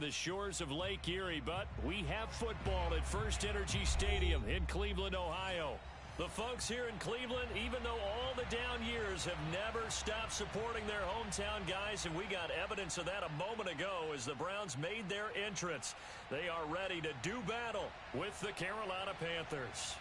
the shores of Lake Erie, but we have football at First Energy Stadium in Cleveland, Ohio. The folks here in Cleveland, even though all the down years, have never stopped supporting their hometown guys, and we got evidence of that a moment ago as the Browns made their entrance. They are ready to do battle with the Carolina Panthers.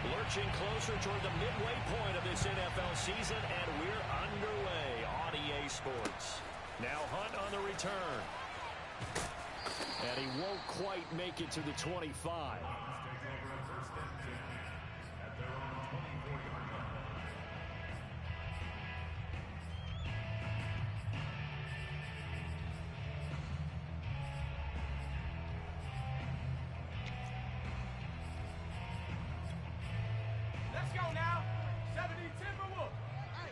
Lurching closer toward the midway point of this NFL season, and we're underway on EA Sports. Now Hunt on the return. And he won't quite make it to the 25. Let's go now. 70 Timberwolves. Hey,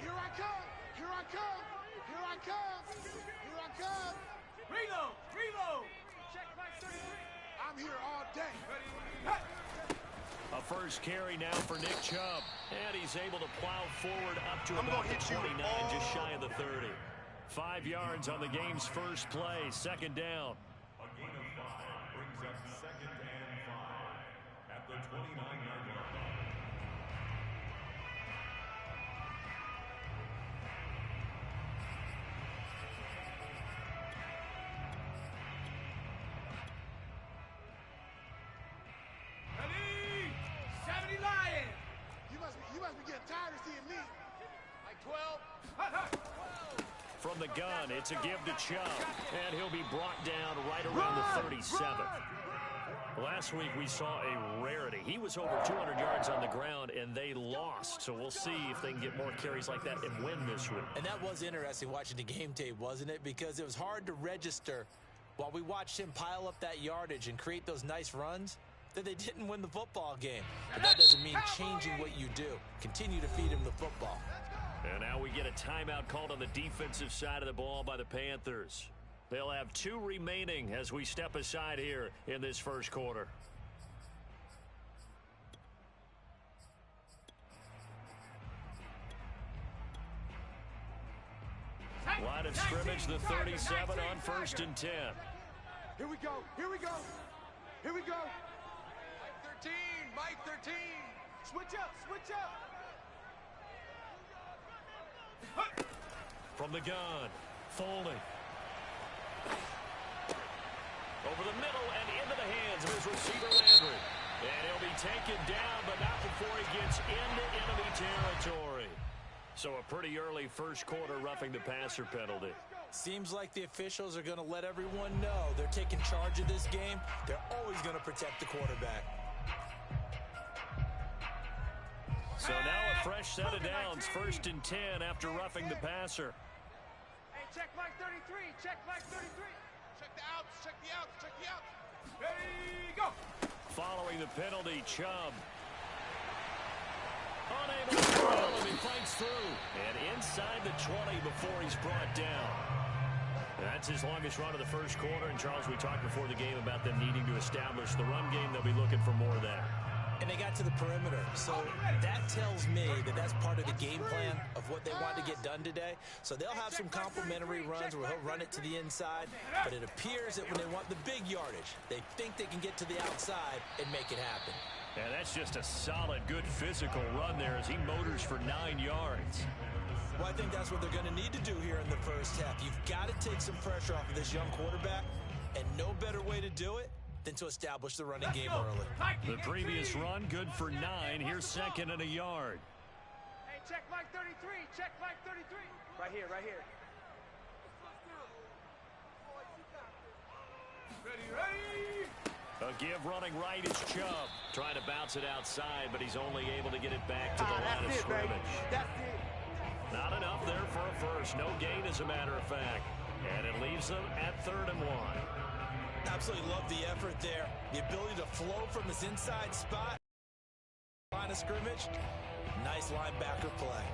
here I come. Here I come. Here I come. Here I come. Reload. Reload. Check my 33. I'm here all day. Ready. A first carry now for Nick Chubb. And he's able to plow forward up to about the 29, just shy of the 30. 5 yards on the game's first play. Second down. A gain of 5 brings up 2nd and 5 at the 29-yard line. From the gun, it's a give to Chubb, and he'll be brought down right around the 37. Last week we saw a rarity. He was over 200 yards on the ground, and they lost. So we'll see if they can get more carries like that and win this week. And that was interesting watching the game tape, wasn't it? Because it was hard to register while we watched him pile up that yardage and create those nice runs that they didn't win the football game. But that doesn't mean changing what you do. Continue to feed him the football. And now we get a timeout called on the defensive side of the ball by the Panthers. They'll have 2 remaining as we step aside here in this first quarter. Line of scrimmage, the 37 on 1st and 10. Here we go. Here we go. Here we go. Mike 13. Mike 13. Switch up. Switch up. From the gun, Foley. Over the middle and into the hands of his receiver, Landry. And he'll be taken down, but not before he gets into enemy territory. So a pretty early first quarter roughing the passer penalty. Seems like the officials are going to let everyone know they're taking charge of this game. They're always going to protect the quarterback. So now a fresh set of downs, 1st and 10 after roughing the passer. Hey, check Mike 33. Check Mike 33. Check the outs. Check the outs. Check the outs. Ready, go. Following the penalty, Chubb. Unable to throw, and he fights through. And inside the 20 before he's brought down. That's his longest run of the first quarter. And, Charles, we talked before the game about them needing to establish the run game. They'll be looking for more of that. And they got to the perimeter. So that tells me that that's part of the game plan of what they want to get done today. So they'll have some complimentary runs where he'll run it to the inside. But it appears that when they want the big yardage, they think they can get to the outside and make it happen. And that's just a solid, good physical run there as he motors for 9 yards. Well, I think that's what they're going to need to do here in the first half. You've got to take some pressure off of this young quarterback, and no better way to do it than to establish the running game early. The previous run, good for 9. Here's 2nd and a yard. Hey, check Mike 33. Check Mike 33. Right here, right here. Ready, ready. A give running right is Chubb. Trying to bounce it outside, but he's only able to get it back to the line of scrimmage. That's it. Not enough there for a first. No gain, as a matter of fact. And it leaves them at 3rd and 1. Absolutely love the effort there. The ability to flow from his inside spot. Line of scrimmage. Nice linebacker play.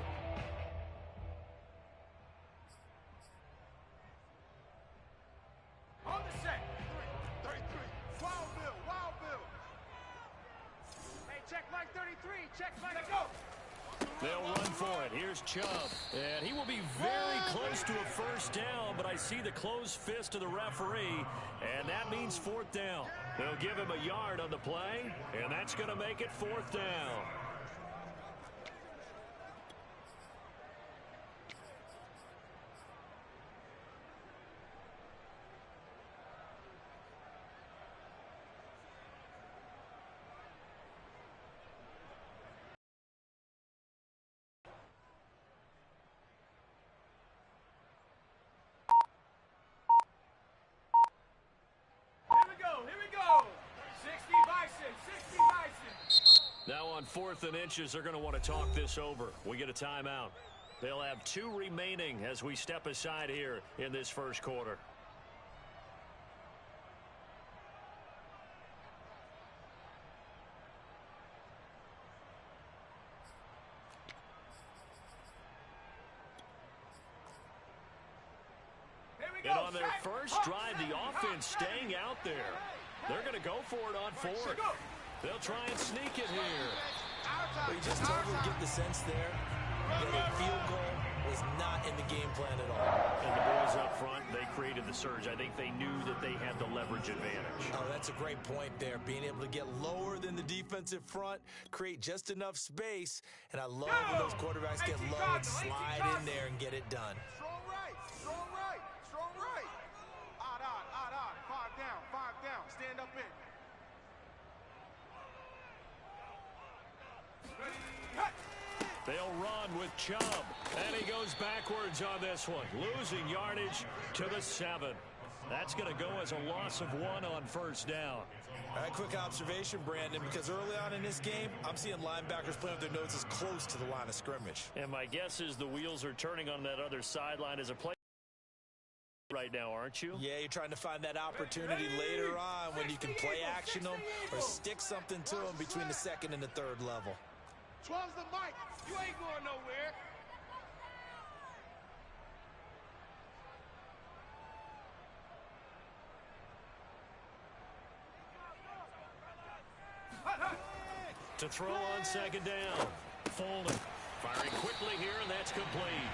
On the set. 33. Wild Bill. Wild Bill. Hey, check Mike 33. Check They'll run for it. Here's Chubb. And he will be very close to a first down, but I see the closed fist of the referee, and that means fourth down. They'll give him a yard on the play, and that's going to make it fourth down. Now on 4th and inches, they're going to want to talk this over. We get a timeout. They'll have 2 remaining as we step aside here in this first quarter. And on their first drive, the offense staying out there. They're going to go for it on 4th. They'll try and sneak it here. Well, you just totally get the sense there that a field goal was not in the game plan at all. And the boys up front, they created the surge. I think they knew that they had the leverage advantage. Oh, that's a great point there. Being able to get lower than the defensive front, create just enough space. And I love when those quarterbacks get low and slide in there and get it done. Strong right, strong right, strong right. Odd. 5 down, stand up in. They'll run with Chubb, and he goes backwards on this one, losing yardage to the 7. That's going to go as a loss of 1 on first down. All right, quick observation, Brandon, because early on in this game, I'm seeing linebackers playing with their noses close to the line of scrimmage. And my guess is the wheels are turning on that other sideline as a play right now, aren't you? Yeah, you're trying to find that opportunity later on when you can play action them or stick something to them between the 2nd and the 3rd level. 12's the mic. You ain't going nowhere. To throw on 2nd down. Folding. Firing quickly here, and that's complete.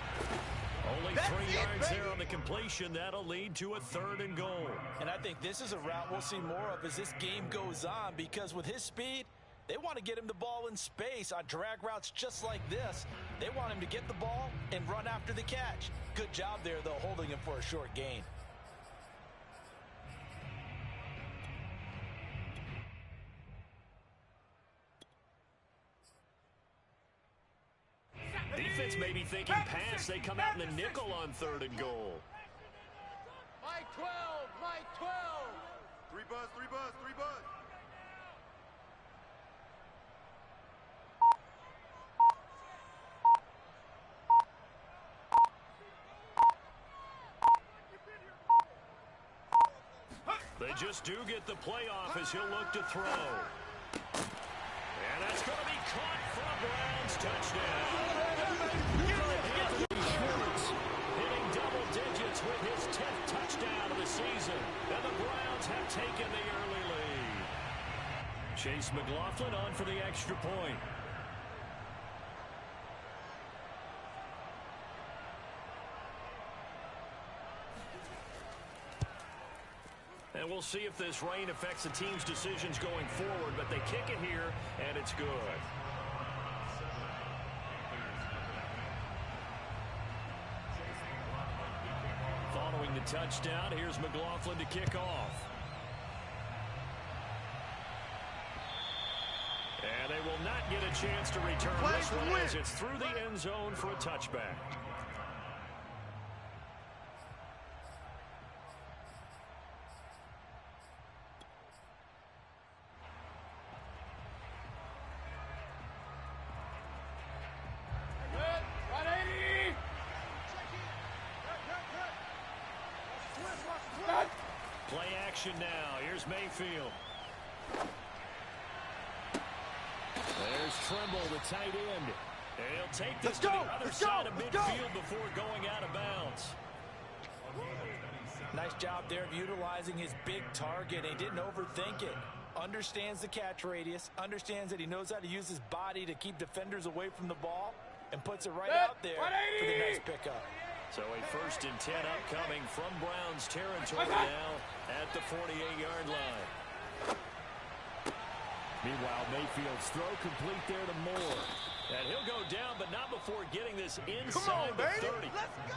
Only 3 yards there on the completion. That'll lead to a 3rd and goal. And I think this is a route we'll see more of as this game goes on, because with his speed, they want to get him the ball in space on drag routes just like this. They want him to get the ball and run after the catch. Good job there, though, holding him for a short gain. Defense may be thinking pass. They come out in the nickel on 3rd and goal. Mike 12, Mike 12. 3 buzz, 3 buzz, 3 buzz. They just do get the playoff as he'll look to throw. And that's going to be caught for a Browns touchdown. Hitting double digits with his 10th touchdown of the season. And the Browns have taken the early lead. Chase McLaughlin on for the extra point. And we'll see if this rain affects the team's decisions going forward, but they kick it here, and it's good. Following the touchdown, here's McLaughlin to kick off. And they will not get a chance to return this one as it's through the end zone for a touchback. Play action now. Here's Mayfield. There's Trimble, the tight end. And he'll take this to the other side of midfield before going out of bounds. Nice job there of utilizing his big target. He didn't overthink it. understands the catch radius, understands that he knows how to use his body to keep defenders away from the ball, and puts it right out there for the nice pickup. So a 1st and 10 upcoming from Browns territory now at the 48-yard line. Meanwhile, Mayfield's throw complete there to Moore. And he'll go down, but not before getting this inside the 30. Let's go.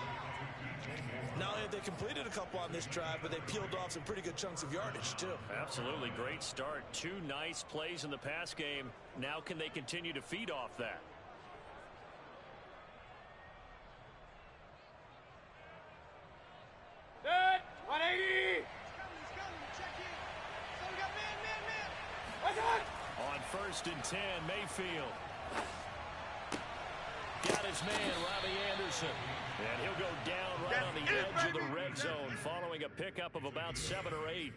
Not only have they completed a couple on this drive, but they peeled off some pretty good chunks of yardage, too. Absolutely great start. 2 nice plays in the pass game. Now can they continue to feed off that? Good. 180. He's coming. Check in. So we got man. What's on? On 1st and 10, Mayfield. Got his man, Robbie Anderson. And he'll go down right on the edge of the red zone following a pickup of about 7 or 8.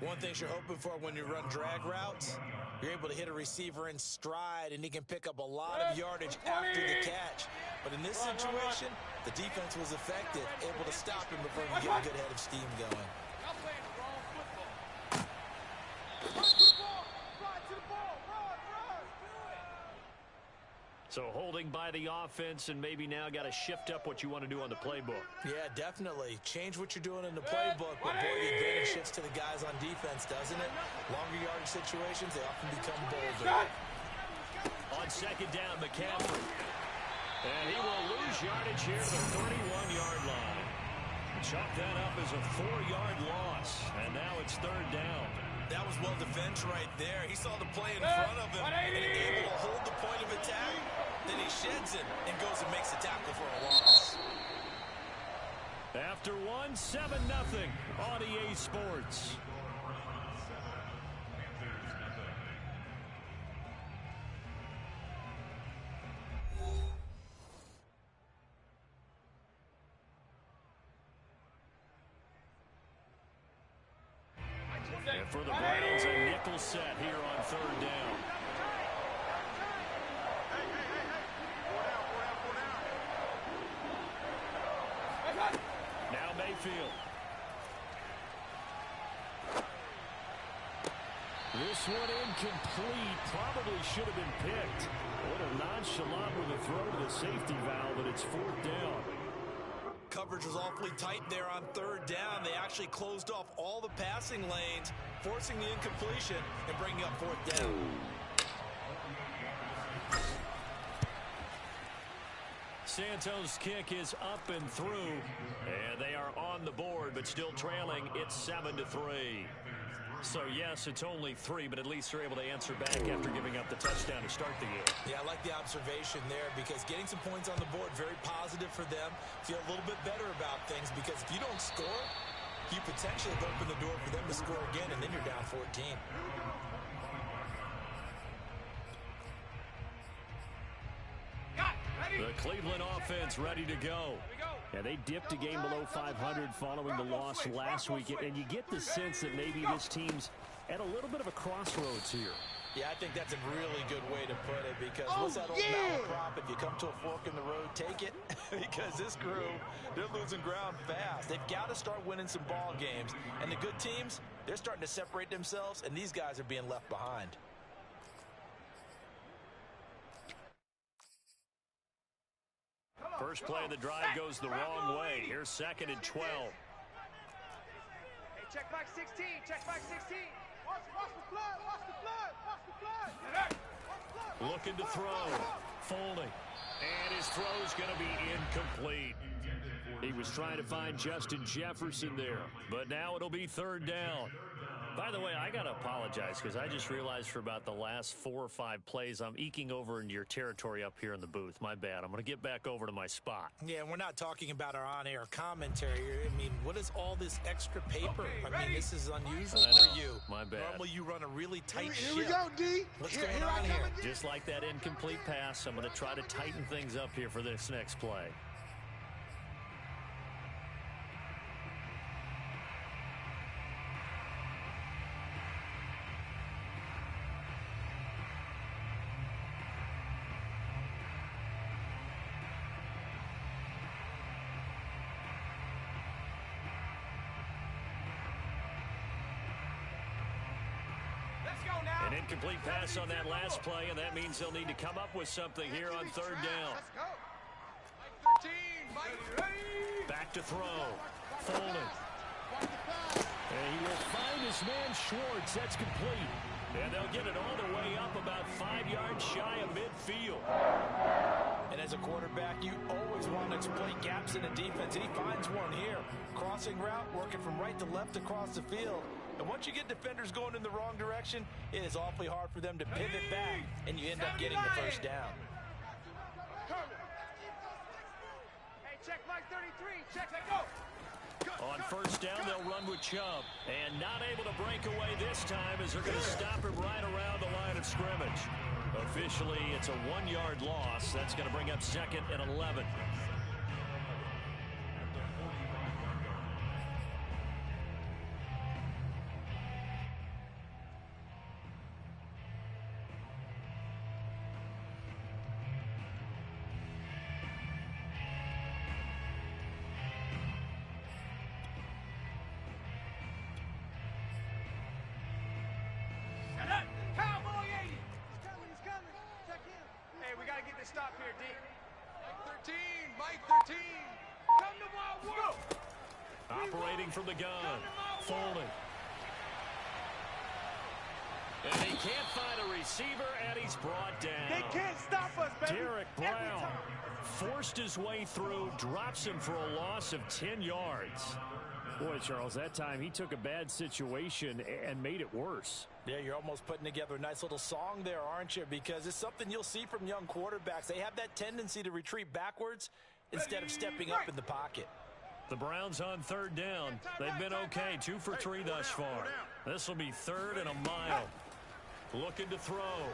One thing you're hoping for when you run drag routes, you're able to hit a receiver in stride, and he can pick up a lot of yardage after the catch. But in this situation, the defense was effective, able to stop him before he could get a good head of steam going. Y'all playing the wrong football. Run to the ball. Run to the ball. Run. Do it. So holding by the offense, and maybe now got to shift up what you want to do on the playbook. Yeah, definitely. Change what you're doing in the playbook, but boy, the advantage shifts to the guys on defense, doesn't it? Longer yardage situations, they often become bolder. On 2nd down, McCaffrey. And he will lose yardage here to the 31-yard line. Chalk that up as a 4-yard loss, and now it's 3rd down. That was well defense right there. He saw the play in front of him and able to hold the point of attack. Then he sheds it and goes and makes a tackle for a loss. After 1, 7-0 on EA Sports. And for the Browns, a nickel set here on 3rd down. Now Mayfield. This one incomplete. Probably should have been picked. A little nonchalant with a throw to the safety valve, but it's 4th down. Coverage was awfully tight there on 3rd down. They actually closed off all the passing lanes, forcing the incompletion and bringing up 4th down. Santos' kick is up and through, and they are on the board, but still trailing. It's 7-3. So, yes, it's only 3, but at least they're able to answer back after giving up the touchdown to start the year. Yeah, I like the observation there because getting some points on the board, very positive for them. Feel a little bit better about things because if you don't score, you potentially have opened the door for them to score again, and then you're down 14. The Cleveland offense ready to go. Yeah, they dipped a game below 500 following the loss last week, and you get the sense that maybe this team's at a little bit of a crossroads here. Yeah, I think that's a really good way to put it because what's that old malaprop? If you come to a fork in the road, take it. Because this crew, they're losing ground fast. They've got to start winning some ball games. And the good teams, they're starting to separate themselves, and these guys are being left behind. First play of the drive goes the wrong way. Here's 2nd and 12. Hey, check back 16. Check back 16. Watch the flood. Watch the flood. Watch the flood. Looking to throw. Folding. And his throw's going to be incomplete. He was trying to find Justin Jefferson there, but now it'll be 3rd down. By the way, I got to apologize because I just realized for about the last 4 or 5 plays, I'm eking over into your territory up here in the booth. My bad. I'm going to get back over to my spot. Yeah, we're not talking about our on-air commentary. I mean, what is all this extra paper? I mean, this is unusual for you. My bad. Normally, you run a really tight ship. Here we go, D. What's going on here? Just like that incomplete pass, I'm going to try to tighten things up here for this next play. An incomplete pass on that last play, and that means they'll need to come up with something here on third down. Let's go. 13, Mike. Back to throw. Folding. And he will find his man Schwartz. That's complete. And they'll get it all the way up about 5 yards shy of midfield. And as a quarterback, you always want to exploit gaps in the defense. And he finds one here. Crossing route, working from right to left across the field. And once you get defenders going in the wrong direction, it is awfully hard for them to pivot back, and you end up getting the first down. Hey, check Mike 33. Check, go. On first down, they'll run with Chubb. And not able to break away this time as they're going to stop him right around the line of scrimmage. Officially, it's a 1-yard loss. That's going to bring up 2nd and 11. Stop here, D. Mike 13, Mike 13. Come to my world. Operating from the gun. Folding. And he can't find a receiver, and he's brought down. They can't stop us, baby. Derek Brown forced his way through, drops him for a loss of 10 yards. Boy, Charles, that time he took a bad situation and made it worse. Yeah, you're almost putting together a nice little song there, aren't you? Because it's something you'll see from young quarterbacks. They have that tendency to retreat backwards instead of stepping up in the pocket. The Browns on third down. They've been okay, 2 for 3 thus far. This will be 3rd and a mile. Looking to throw.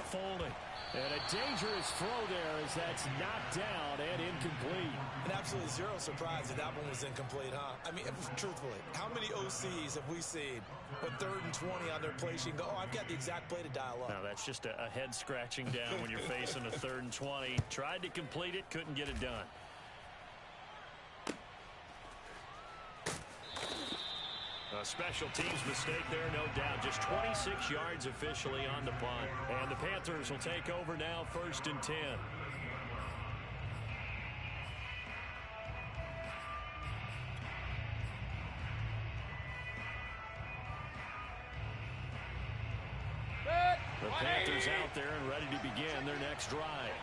Folding. And a dangerous throw there as that's knocked down and incomplete. And absolutely zero surprise that that one was incomplete, huh? I mean, truthfully, how many OCs have we seen with 3rd and 20 on their play sheet and go, oh, I've got the exact play to dial up? No, that's just a head scratching down when you're facing a 3rd and 20. Tried to complete it, couldn't get it done. A special teams mistake there, no doubt. Just 26 yards officially on the punt. And the Panthers will take over now, 1st and 10. The Panthers out there and ready to begin their next drive.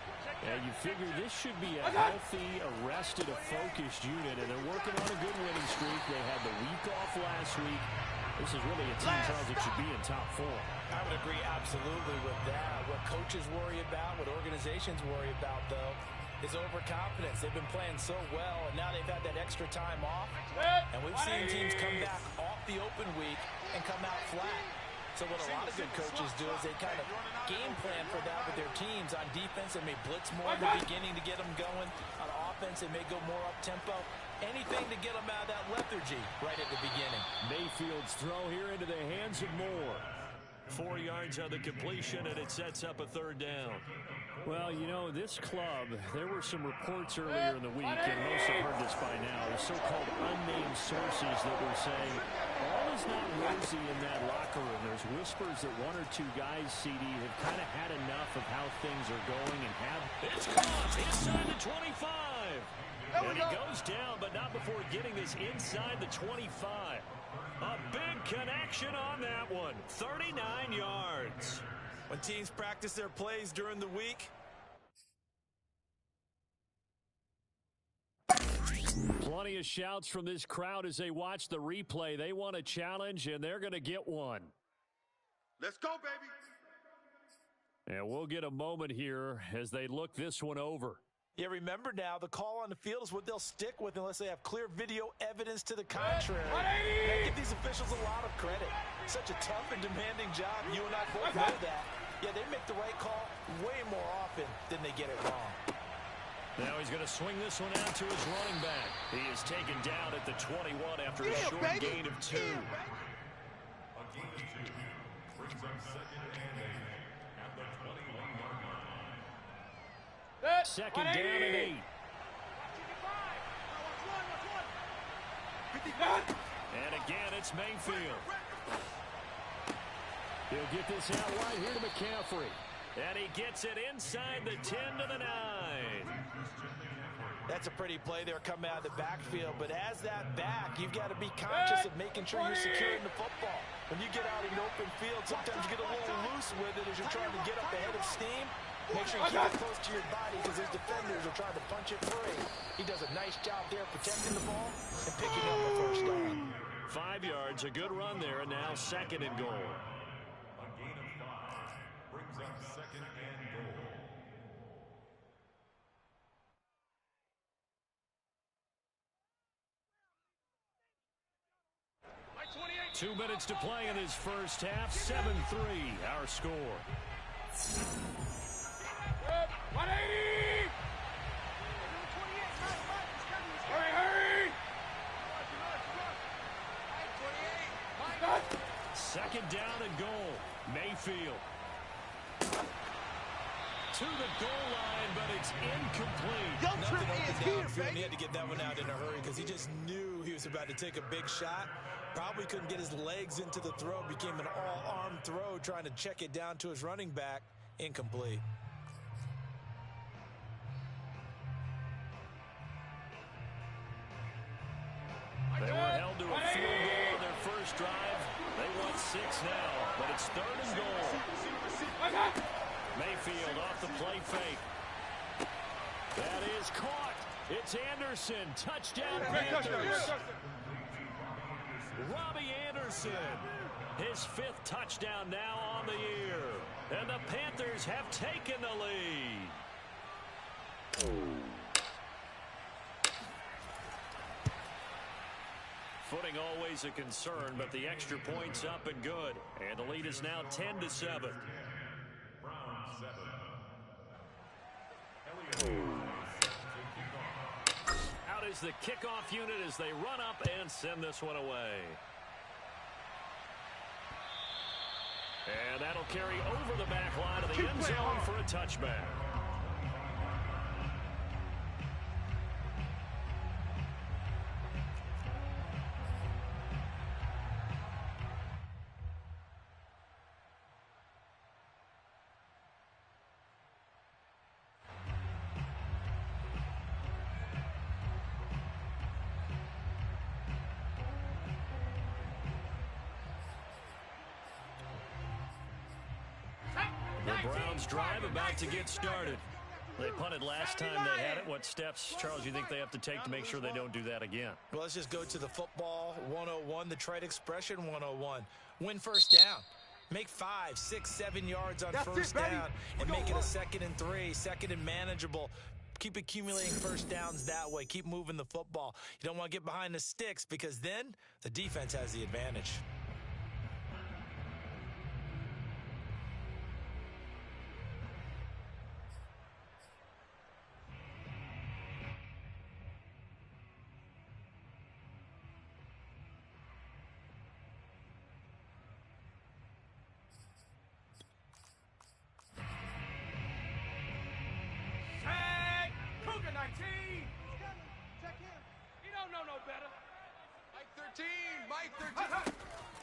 And you figure this should be a healthy, arrested, focused unit, and they're working on a good winning streak. They had the week off last week. This is really a team, Charles, that should be in top 4. I would agree absolutely with that. What coaches worry about, what organizations worry about, though, is overconfidence. They've been playing so well, and now they've had that extra time off. And we've seen teams come back off the open week and come out flat. So what a lot of good coaches do is they kind of game plan for that with their teams. On defense, they may blitz more in the beginning to get them going. On offense, they may go more up-tempo. Anything to get them out of that lethargy right at the beginning. Mayfield's throw here into the hands of Moore. 4 yards on the completion, and it sets up a 3rd down. Well, you know, this club, there were some reports earlier in the week, and most have heard this by now, the so-called unnamed sources that were saying all is not rosy in that locker room. There's whispers that 1 or 2 guys, CD, have kind of had enough of how things are going and have... It's caught inside the 25. And he goes down, but not before getting this inside the 25. A big connection on that one. 39 yards. When teams practice their plays during the week, plenty of shouts from this crowd as they watch the replay. They want a challenge, and they're going to get one. Let's go, baby. And we'll get a moment here as they look this one over. yeah, remember now, the call on the field is what they'll stick with unless they have clear video evidence to the contrary. I give these officials a lot of credit. Such a tough and demanding job. You and I both know that. Yeah, they make the right call way more often than they get it wrong. Now he's going to swing this one out to his running back. He is taken down at the 21 after a short gain of 2. A gain of 2 brings up 2nd and 8 at the 21-yard line. 2nd down and 8. And again, it's Mayfield. He'll get this out wide here to McCaffrey. And he gets it inside the 10 to the 9. That's a pretty play there coming out of the backfield. But as that back, you've got to be conscious of making sure you're securing the football. When you get out in the open field, sometimes you get a little loose with it as you're trying to get up ahead of steam. Make sure you keep it close to your body because those defenders are trying to punch it free. He does a nice job there protecting the ball and picking up the first down. 5 yards, a good run there, and now 2nd and goal. A gain of 5 brings up 2nd and goal. 2 minutes to play in his first half. 7-3, our score. 180! Hurry! 2nd down and goal. Mayfield. To the goal line, but it's incomplete. Nothing open downfield. He had to get that one out in a hurry because he just knew he was about to take a big shot. Probably couldn't get his legs into the throw. Became an all-arm throw trying to check it down to his running back. Incomplete. They were held to a field goal on their first drive. They want 6 now, but it's 3rd and goal. Mayfield off the play fake. That is caught. It's Anderson. Touchdown Panthers. Robbie Anderson. His 5th touchdown now on the year. And the Panthers have taken the lead. Footing always a concern, but the extra point's up and good. And the lead is now 10-7. Out is the kickoff unit as they run up and send this one away. And that'll carry over the back line of the end zone for a touchback. The Browns drive about to get started. They punted last time they had it. What steps, Charles, you think they have to take to make sure they don't do that again? Well, let's just go to the football 101, the trade expression 101. Win first down. Make 5, 6, 7 yards on first down and make it a 2nd and 3, 2nd and manageable. Keep accumulating first downs that way. Keep moving the football. You don't want to get behind the sticks because then the defense has the advantage.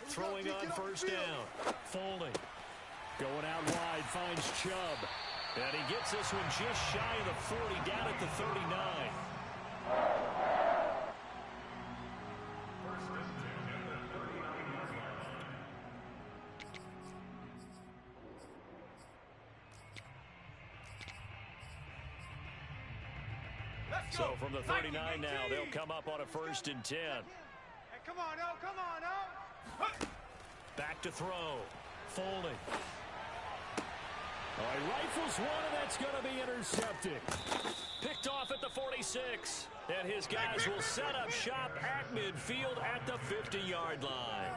Throwing on first down. Folding. Going out wide, finds Chubb. And he gets this one just shy of the 40, down at the 39. So from the 39 now, they'll come up on a 1st and 10. Come on, oh, come on, oh. Back to throw. Folding. Oh, he rifles one, and that's going to be intercepted. Picked off at the 46. And his guys will set up shop at midfield at the 50-yard line.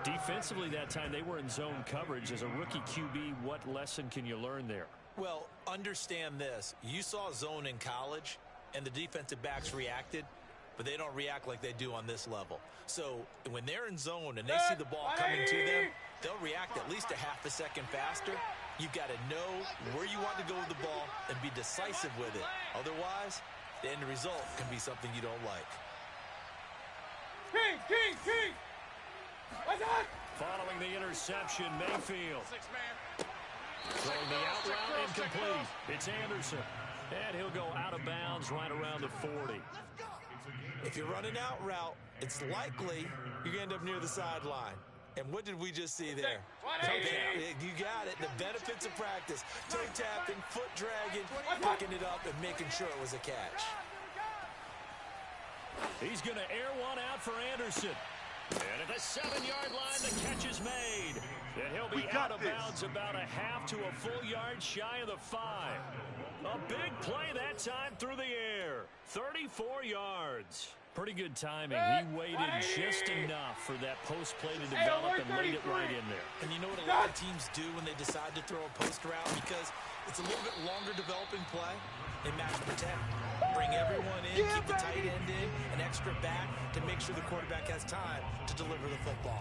Defensively that time, they were in zone coverage. As a rookie QB, what lesson can you learn there? Well, understand this. You saw zone in college, and the defensive backs reacted, but they don't react like they do on this level. So when they're in zone and they see the ball coming to them, they'll react at least a half a second faster. You've got to know where you want to go with the ball and be decisive with it. Otherwise, the end result can be something you don't like. King! Following the interception, Mayfield. Throwing the out route incomplete. It's Anderson. And he'll go out of bounds right around the 40. If you're running out route, it's likely you're going to end up near the sideline. And what did we just see there? Toe tap. You got it. The benefits of practice. Toe tapping, foot dragging, picking it up, and making sure it was a catch. He's going to air one out for Anderson. And at the 7-yard line, the catch is made. And he'll be out of bounds about a half to a full yard shy of the 5. A big play that time through the air. 34 yards. Pretty good timing. He waited just enough for that post play to develop and laid it right in there. And you know what a lot of teams do when they decide to throw a post route? Because it's a little bit longer developing play. They match protect. Bring everyone in, keep the tight end in, an extra back to make sure the quarterback has time to deliver the football.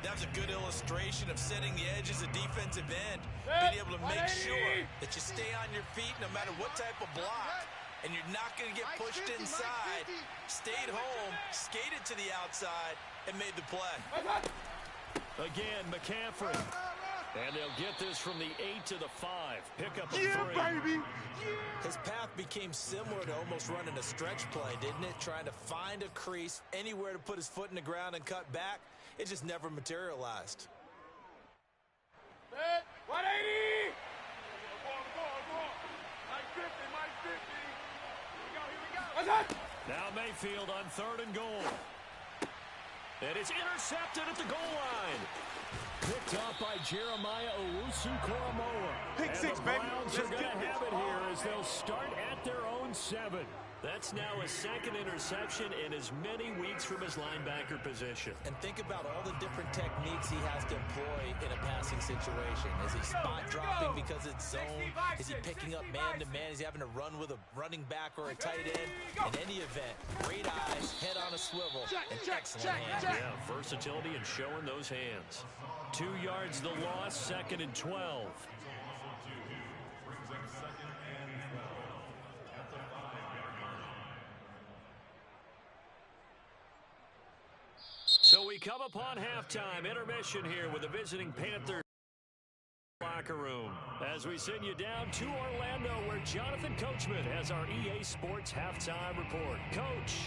That was a good illustration of setting the edge as a defensive end, being able to make sure that you stay on your feet no matter what type of block, and you're not going to get pushed inside. Stayed home, skated to the outside, and made the play. Again, McCaffrey. And they'll get this from the 8 to the 5. Pick up a 3. Baby. His path became similar to almost running a stretch play, didn't it? Trying to find a crease, anywhere to put his foot in the ground and cut back. It just never materialized. 180. Mike 50, Mike 50. Here we go. Now Mayfield on 3rd and goal. And it's intercepted at the goal line. Picked up by Jeremiah Owusu-Koramoah. Pick six, baby. Browns are going to have it here as they'll start at their own 7. That's now a 2nd interception in as many weeks from his linebacker position. And think about all the different techniques he has to employ in a passing situation. Is he spot dropping because it's zone? Is he picking up man-to-man? Is he having to run with a running back or a tight end? In any event, great eyes, head on a swivel, and excellent hands. Yeah, versatility and showing those hands. 2 yards the loss, 2nd and 12. So we come upon halftime, intermission here with the visiting Panthers locker room. As we send you down to Orlando, where Jonathan Coachman has our EA Sports halftime report. Coach.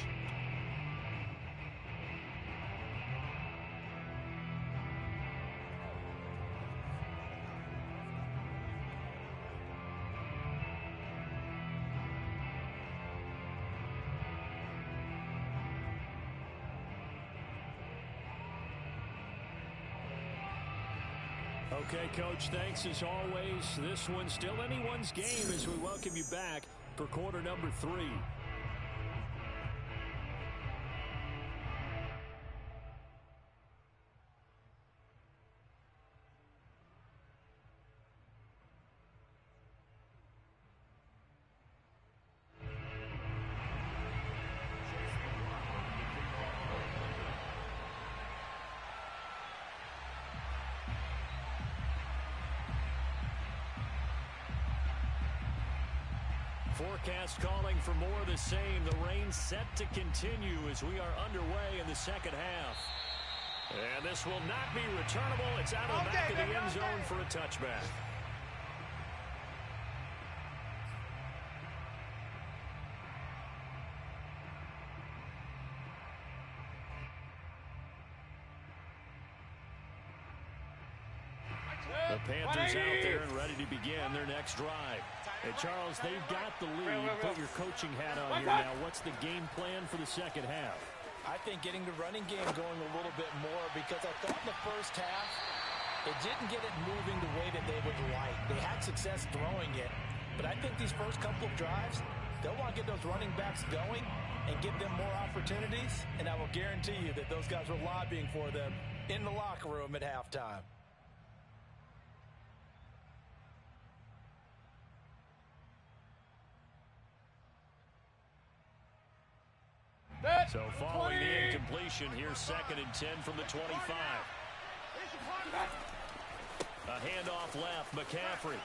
Okay, Coach, thanks as always. This one's still anyone's game as we welcome you back for quarter number 3. Forecast calling for more of the same. The rain set to continue as we are underway in the second half. And this will not be returnable. It's out of the back of the end zone for a touchback. The Panthers out there and ready to begin their next drive. Hey, Charles, they've got the lead. Put your coaching hat on here now. What's the game plan for the second half? I think getting the running game going a little bit more, because I thought in the first half it didn't get it moving the way that they would like. They had success throwing it, but I think these first couple of drives, they'll want to get those running backs going and give them more opportunities, and I will guarantee you that those guys were lobbying for them in the locker room at halftime. So following the incompletion, here's 2nd and 10 from the 25. A handoff left, McCaffrey.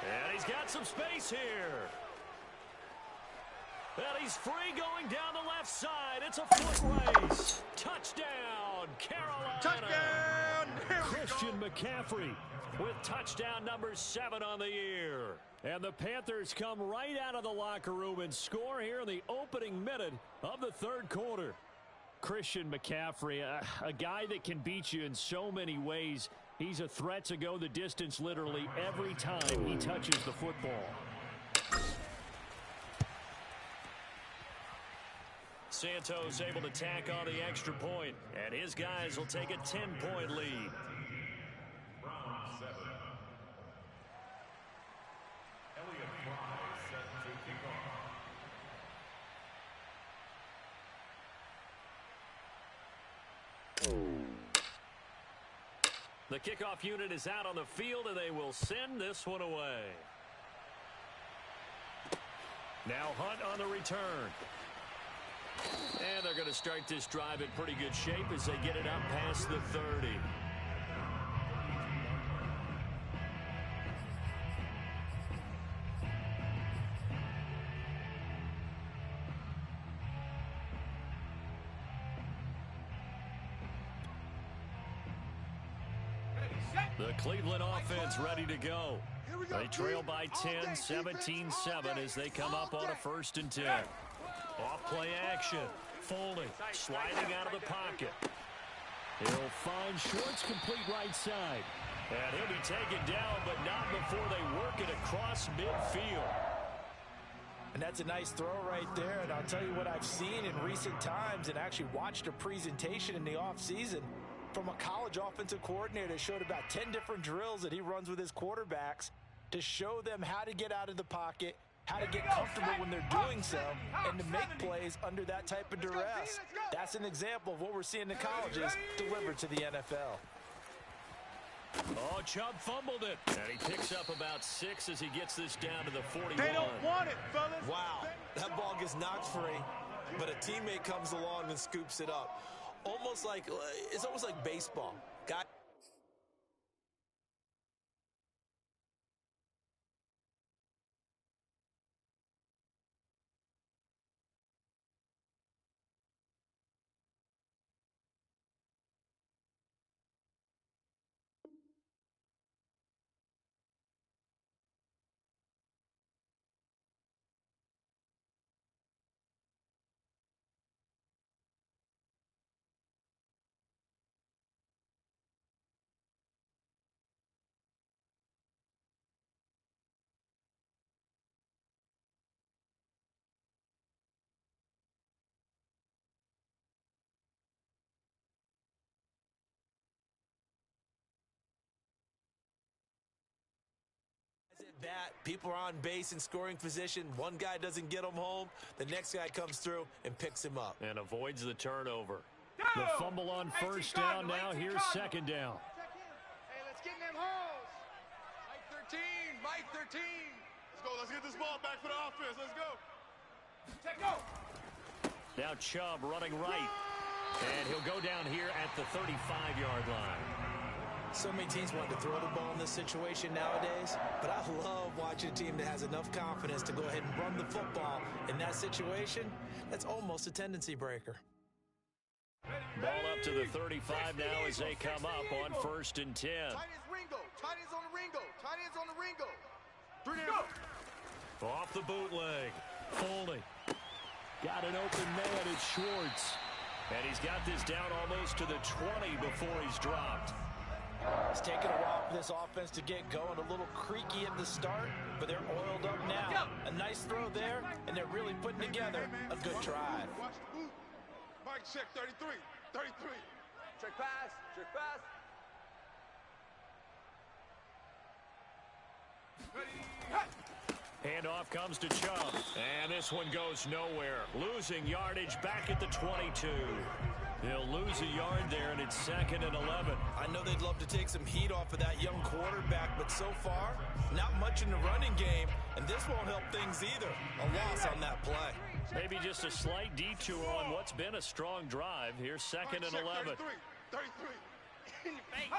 And he's got some space here. And he's free going down the left side. It's a foot race. Touchdown, Carolina. Touchdown! Christian McCaffrey with touchdown number 7 on the year. And the Panthers come right out of the locker room and score here in the opening minute of the third quarter. Christian McCaffrey, a guy that can beat you in so many ways. He's a threat to go the distance literally every time he touches the football. Santos able to tack on the extra point, and his guys will take a 10-point lead. Round 7. Elliott Fry set to kick off. The kickoff unit is out on the field, and they will send this one away. Now Hunt on the return. And they're going to start this drive in pretty good shape as they get it up past the 30. The Cleveland offense ready to go. They trail by 10, 17-7 as they come up on a 1st and 10. Off play action. Foley sliding out of the pocket. He'll find Schwartz complete right side. And he'll be taken down, but not before they work it across midfield. And that's a nice throw right there. And I'll tell you what I've seen in recent times and actually watched a presentation in the offseason from a college offensive coordinator that showed about 10 different drills that he runs with his quarterbacks to show them how to get out of the pocket, how to get comfortable when they're doing so, and to make plays under that type of duress. That's an example of what we're seeing in colleges delivered to the NFL. Oh, Chubb fumbled it. And he picks up about 6 as he gets this down to the 41. They don't want it, fellas. Wow, that ball gets knocked free, but a teammate comes along and scoops it up. It's almost like baseball. Guy. That people are on base in scoring position. One guy doesn't get him home. The next guy comes through and picks him up. And avoids the turnover. The fumble on 1st down now. Here's 2nd down. Hey, let's get in them holes. Mike 13. Let's go. Let's get this ball back for the offense. Let's go. Check go. Now Chubb running right. And he'll go down here at the 35-yard line. So many teams want to throw the ball in this situation nowadays, but I love watching a team that has enough confidence to go ahead and run the football. In that situation, that's almost a tendency breaker. Ball up to the 35 now as they come up on 1st and 10. Tight ends Ringo. Tight ends on the Ringo. Tight ends on the Ringo. 3 down. Off the bootleg. Foley. Got an open man. It's Schwartz. And he's got this down almost to the 20 before he's dropped. It's taken a while for this offense to get going. A little creaky at the start, but they're oiled up now. A nice throw there, and they're really putting together a good drive. Watch the boot. Mike, check 33. 33. Check pass. Check pass. Handoff comes to Chubb. And this one goes nowhere. Losing yardage back at the 22. They'll lose a yard there, and it's 2nd and 11. I know they'd love to take some heat off of that young quarterback, but so far, not much in the running game, and this won't help things either. A loss on that play. Maybe just a slight detour on what's been a strong drive. Here's 2nd and 11. 33. In your face.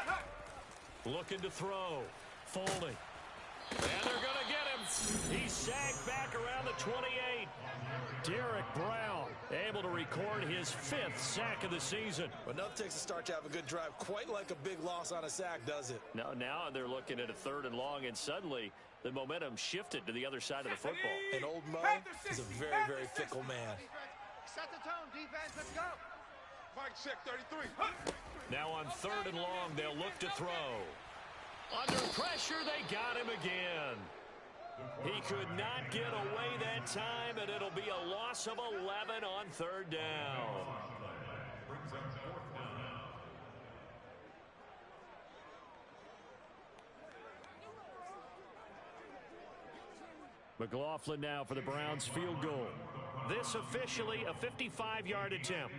Looking to throw. Foley. And they're going to get him. He's sagged back around the 28. Derek Brown able to record his 5th sack of the season. Well, nothing takes a start to have a good drive quite like a big loss on a sack, does it? Now they're looking at a 3rd and long, and suddenly the momentum shifted to the other side of the football. And old Mo is a very, very fickle man. Set the tone, defense, let's go. Mike, check 33. Now on 3rd and long, they'll look to throw. Under pressure, they got him again. He could not get away that time, and it'll be a loss of 11 on 3rd down. McLaughlin now for the Browns field goal. This officially a 55-yard attempt.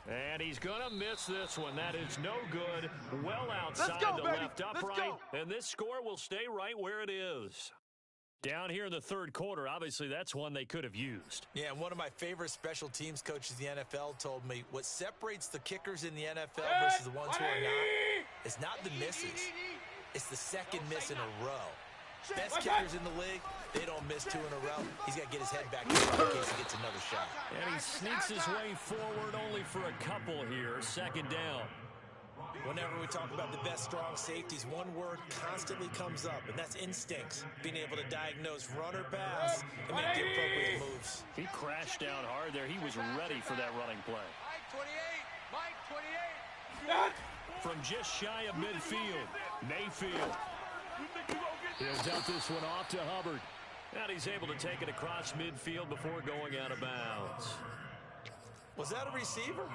And he's going to miss this one. That is no good. Well outside the left upright. And this score will stay right where it is. Down here in the 3rd quarter, obviously that's one they could have used. Yeah, and one of my favorite special teams coaches in the NFL told me what separates the kickers in the NFL versus the ones who are not is not the misses. It's the 2nd miss in a row. Best kickers in the league, they don't miss 2 in a row. He's got to get his head back in case he gets another shot. And he sneaks his way forward only for a couple here. 2nd down. Whenever we talk about the best strong safeties, one word constantly comes up, and that's instincts. Being able to diagnose run or pass and make the appropriate moves. He crashed down hard there. He was ready for that running play. Mike 28. From just shy of midfield, Mayfield. He'll dump this one off to Hubbard. And he's able to take it across midfield before going out of bounds. Was that a receiver?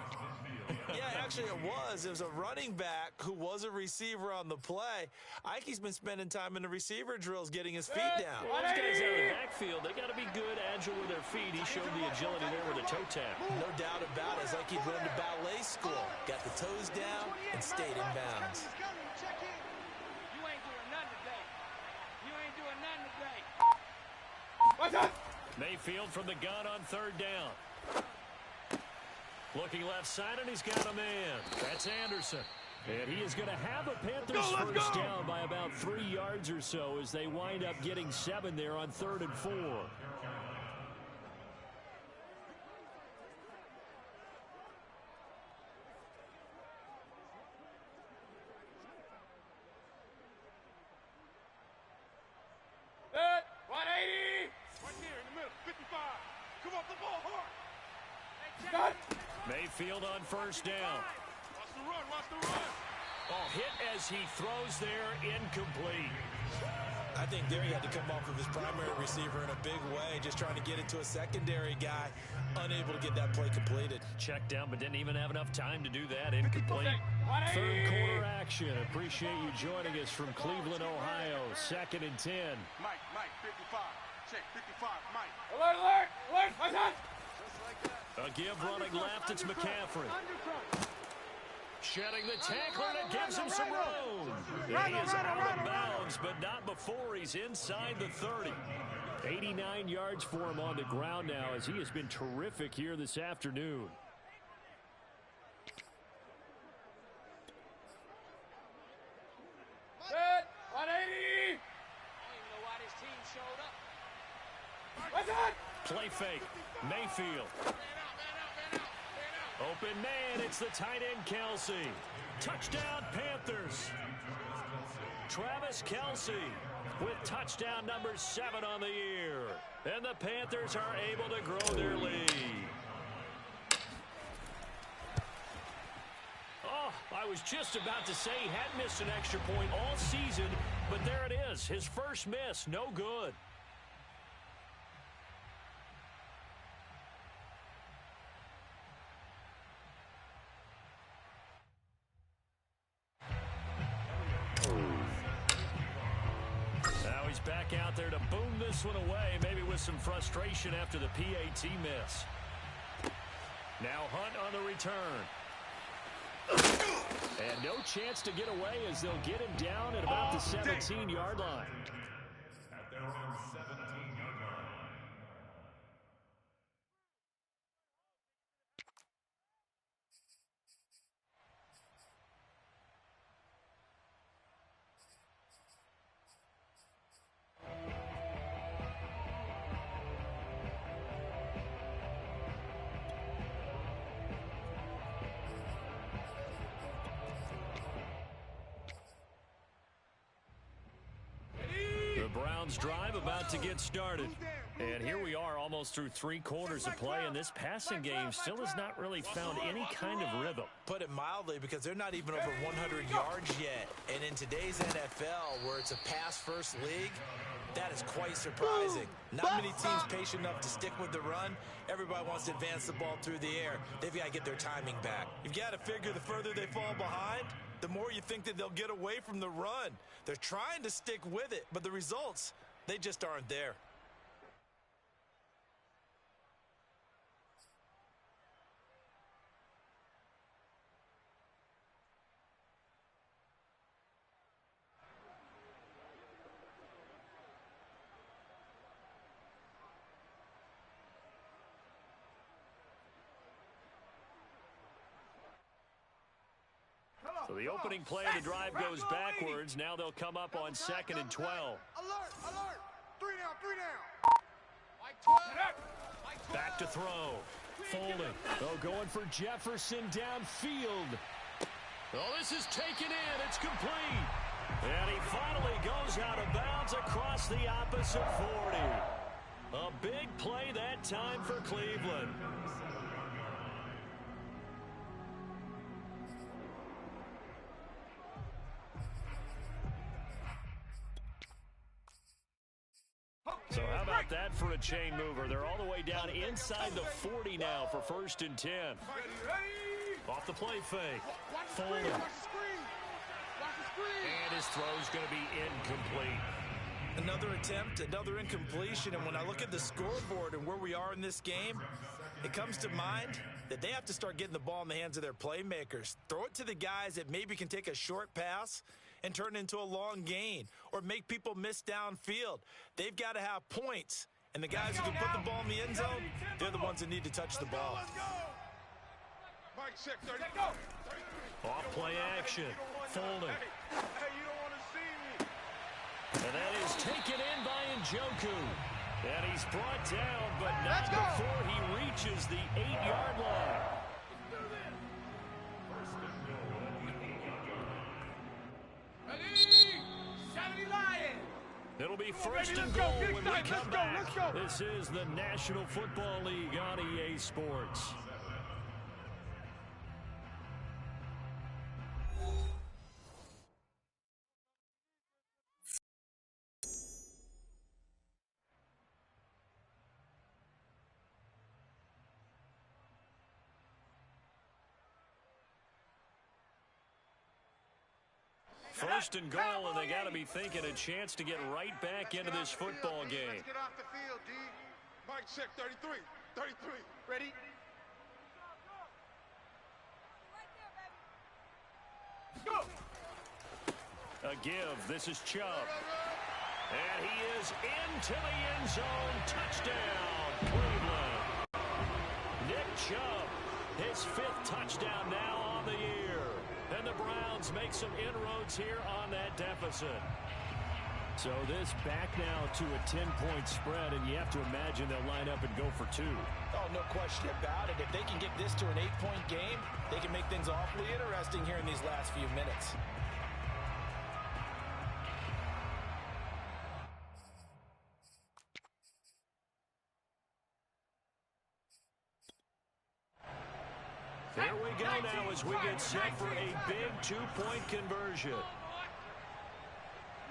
Yeah, actually it was. It was a running back who was a receiver on the play. Ike's been spending time in the receiver drills getting his feet down. Well, those guys out of the backfield, they got to be good, agile with their feet. He showed the agility there with a toe tap. No doubt about it. It's like he'd run to ballet school. Got the toes down and stayed in bounds. Mayfield from the gun on 3rd down. Looking left side, and he's got a man. That's Anderson. And he is going to have a Panthers first down by about 3 yards or so as they wind up getting 7 there on 3rd and 4. Mayfield on 1st down. Watch the run. Oh, hit as he throws there, incomplete. I think there he had to come off of his primary receiver in a big way, just trying to get it to a secondary guy, unable to get that play completed. Checked down, but didn't even have enough time to do that. Incomplete. 3rd quarter action. Appreciate you joining us from Cleveland, Ohio. 2nd and 10. Mike, 55. Check, 55, Mike. Alert. A give running left, it's McCaffrey. Shedding the tackler, and it gives him some room. He is out of bounds, but not before he's inside the 30. 89 yards for him on the ground now as he has been terrific here this afternoon. Set, 180. I don't even know why this team showed up. What's that? Play fake. Mayfield. Open man, it's the tight end Kelsey. Touchdown Panthers. Travis Kelsey with touchdown number 7 on the year. And the Panthers are able to grow their lead. Oh, I was just about to say he hadn't missed an extra point all season, but there it is. His first miss, no good. Back out there to boom this one away, maybe with some frustration after the PAT miss. Now Hunt on the return. And no chance to get away as they'll get him down at about the 17-yard line. At their own 17-yard line. Browns drive about to get started. And here we are almost through 3 quarters of play, and this passing game still has not really found any kind of rhythm. Put it mildly, because they're not even over 100 yards yet. And in today's NFL, where it's a pass-first league, that is quite surprising. Not many teams patient enough to stick with the run. Everybody wants to advance the ball through the air. They've got to get their timing back. You've got to figure the further they fall behind, the more you think that they'll get away from the run. They're trying to stick with it, but the results, they just aren't there. So the opening play of the drive goes backwards. Now they'll come up on 2nd and 12. Alert, alert. 3 down. Back to throw. Folding. Oh, going for Jefferson downfield. Oh, this is taken in. It's complete. And he finally goes out of bounds across the opposite 40. A big play that time for Cleveland. So how about that for a chain mover? They're all the way down inside the 40 now for 1st and 10. Off the play fake. Folding. And his throw's going to be incomplete. Another attempt, another incompletion, and when I look at the scoreboard and where we are in this game, it comes to mind that they have to start getting the ball in the hands of their playmakers. Throw it to the guys that maybe can take a short pass and turn it into a long gain or make people miss downfield. They've got to have points, and the guys who can put the ball in the end zone, they're the ones that need to touch the ball. Off play action. Folding. And that is taken in by Njoku. And he's brought down, but not before he reaches the 8-yard line. It'll be 1st and goal when we come back. This is the National Football League on EA Sports. First and goal, and they got to be thinking a chance to get right back into this football game. Let's get off the field, D. Mike, check 33. 33. Ready? Go! A give. This is Chubb. And he is into the end zone. Touchdown, Cleveland. Nick Chubb, his 5th touchdown now on the year. And the Browns make some inroads here on that deficit. So this back now to a 10-point spread, and you have to imagine they'll line up and go for 2. Oh, no question about it. If they can get this to an 8-point game, they can make things awfully interesting here in these last few minutes. There we go now as we get set for a big 2-point conversion. You